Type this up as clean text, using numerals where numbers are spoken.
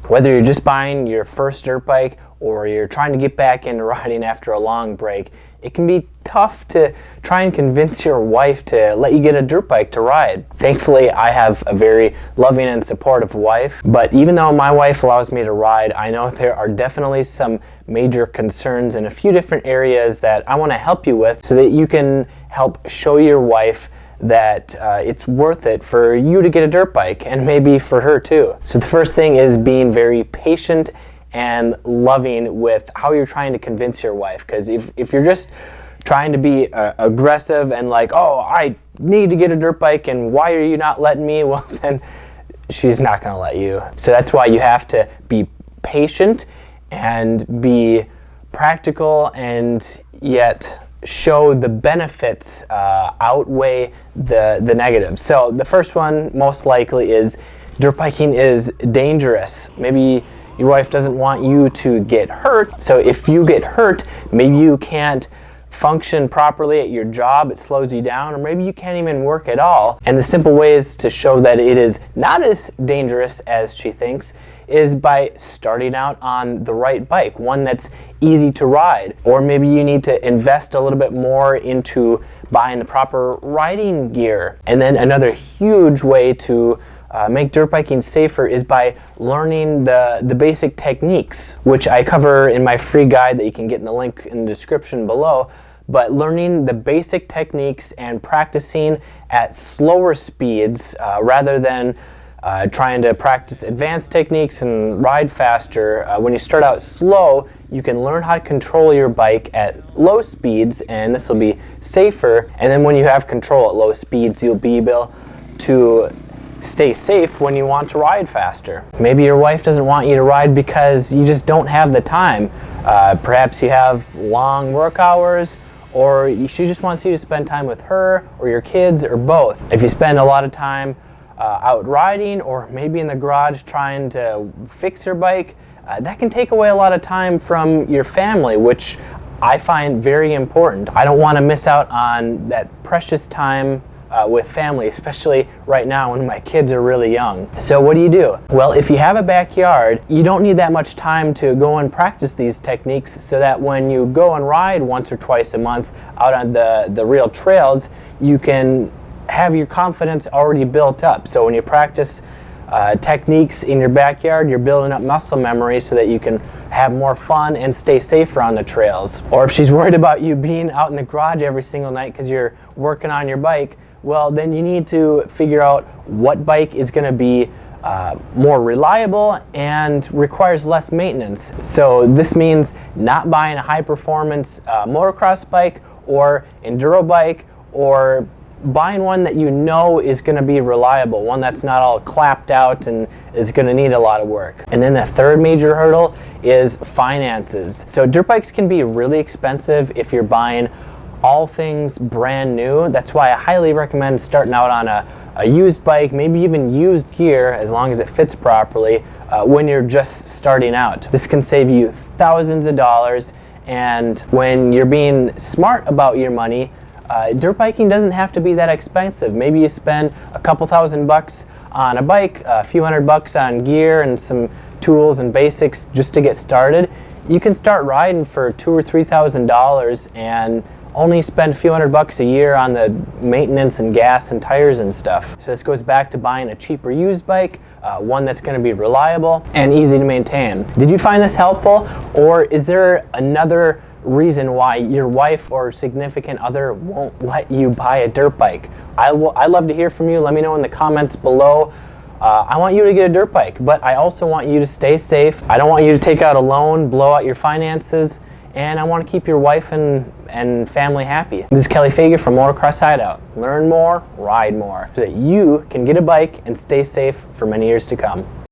Whether you're just buying your first dirt bike or you're trying to get back into riding after a long break, it can be tough to try and convince your wife to let you get a dirt bike to ride. Thankfully, I have a very loving and supportive wife, but even though my wife allows me to ride, I know there are definitely some major concerns in a few different areas that I want to help you with so that you can help show your wife that it's worth it for you to get a dirt bike, and maybe for her too. So the first thing is being very patient and loving with how you're trying to convince your wife, because if you're just trying to be aggressive and like, oh, I need to get a dirt bike and why are you not letting me, well then she's not going to let you. So that's why you have to be patient and be practical, and yet show the benefits outweigh the negatives. So the first one most likely is dirt biking is dangerous. Maybe your wife doesn't want you to get hurt, so if you get hurt, maybe you can't function properly at your job, it slows you down, or maybe you can't even work at all. And the simple ways to show that it is not as dangerous as she thinks is by starting out on the right bike, one that's easy to ride. Or maybe you need to invest a little bit more into buying the proper riding gear. And then another huge way to make dirt biking safer is by learning the basic techniques, which I cover in my free guide that you can get in the link in the description below. But learning the basic techniques and practicing at slower speeds rather than trying to practice advanced techniques and ride faster. When you start out slow, you can learn how to control your bike at low speeds, and this will be safer. And then when you have control at low speeds, you'll be able to stay safe when you want to ride faster. Maybe your wife doesn't want you to ride because you just don't have the time. Perhaps you have long work hours, or she just wants you to spend time with her or your kids, or both. If you spend a lot of time out riding, or maybe in the garage trying to fix your bike, that can take away a lot of time from your family, which I find very important. I don't want to miss out on that precious time with family, especially right now when my kids are really young. So what do? Well, if you have a backyard, you don't need that much time to go and practice these techniques, so that when you go and ride once or twice a month out on the real trails, you can have your confidence already built up. So when you practice techniques in your backyard, you're building up muscle memory so that you can have more fun and stay safer on the trails. Or if she's worried about you being out in the garage every single night because you're working on your bike, well, then you need to figure out what bike is going to be more reliable and requires less maintenance. So this means not buying a high-performance motocross bike or enduro bike, or buying one that you know is going to be reliable, one that's not all clapped out and is going to need a lot of work. And then the third major hurdle is finances. So dirt bikes can be really expensive if you're buying all things brand new. That's why I highly recommend starting out on a used bike, maybe even used gear, as long as it fits properly, when you're just starting out. This can save you thousands of dollars, and when you're being smart about your money, dirt biking doesn't have to be that expensive. Maybe you spend a couple $1,000 on a bike, a few $100 on gear and some tools and basics just to get started. You can start riding for $2,000 or $3,000 and only spend a few $100 a year on the maintenance and gas and tires and stuff. So this goes back to buying a cheaper used bike, one that's going to be reliable and easy to maintain. Did you find this helpful, or is there another reason why your wife or significant other won't let you buy a dirt bike? I'd love to hear from you. Let me know in the comments below. I want you to get a dirt bike, but I also want you to stay safe. I don't want you to take out a loan, blow out your finances, and I want to keep your wife and family happy. This is Kelly Fager from Motocross Hideout. Learn more, ride more, so that you can get a bike and stay safe for many years to come.